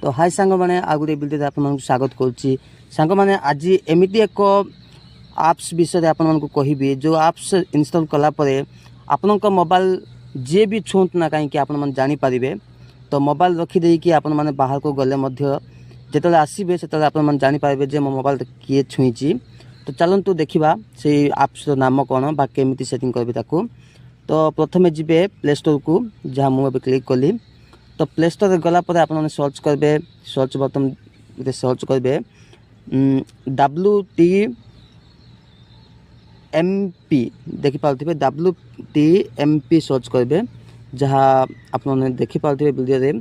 तो हाय सांग मैंने आ गोटे भिडियो आपको स्वागत करुच्ची सांग मैंने आज एमती एक आप्स विषय आपको कहबी जो आप्स इनस्टॉल कलापर आपण मोबाइल जे भी छूत ना कहीं आपण जानीपारे। तो मोबाइल रखीदे कि आपण मैंने बाहर को गले जो आसबे से आप जानीपारे जे मो मोबाइल किए छुईची। तो चलतु देखा से आप्स नाम कौन बा केमी सेटिंग करेंगे ताकू। तो प्रथमे जीवे प्ले स्टोर को जहाँ मुझे क्लिक कली। तो प्ले स्टोर गलापर आप सर्च करेंगे सर्च बटन सर्च करेंगे WTMP देखिपे WTMP सर्च करेंगे जहाँ आप देखिपे वीडियो रे।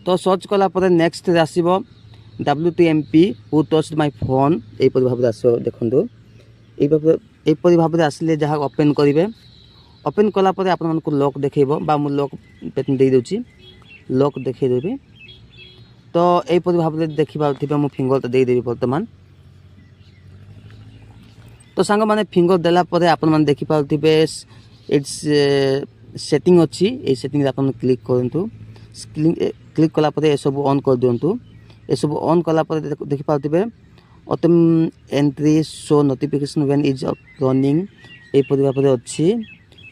तो सर्च कलापर नेक्स्ट आसो WTMP who touched my phone यहपरी भाव आस देखो यहपरी भाव आसिले जहाँ ओपन करेंगे ओपन कलापर आपको लॉक देखो बा मु लॉक दे दूची लॉक देखदेवी। तो यहपरी भाव देखिपे मु फिंगर तो देदेवी बर्तमान। तो सांग मैंने फिंगर देलापर आपने देखिपे इट्स सेटिंग अच्छी ये सेटिंग आप क्लिक करूँ क्लिक कलापर ये सब ऑन कर दिंतु। ये सब ऑन कलापर देखिपे ऑटोम entry show notification when is running यहपरी भाव अच्छी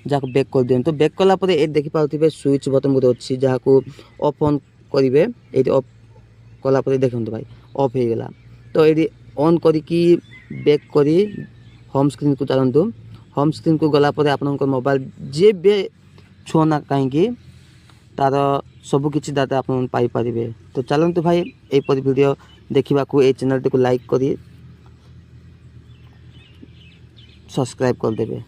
जहाँ बैक कर दिंतु। बैक कलापर ये देखिपे स्विच बटन गोटे अच्छी जहाँ को ऑफ ऑन करेंगे ये ऑफ कलापर देखो भाई ऑफ हो गला। तो ये ऑन करी बैक करी होम स्क्रीन को चलतु। होम स्क्रीन को गलापर आप मोबाइल जे भी छुना कहीं तार सबकि डाटा आप पाइपर। तो चलतु भाई यहपरी वीडियो देखा ये चैनल को लाइक करी सब्सक्राइब करदे।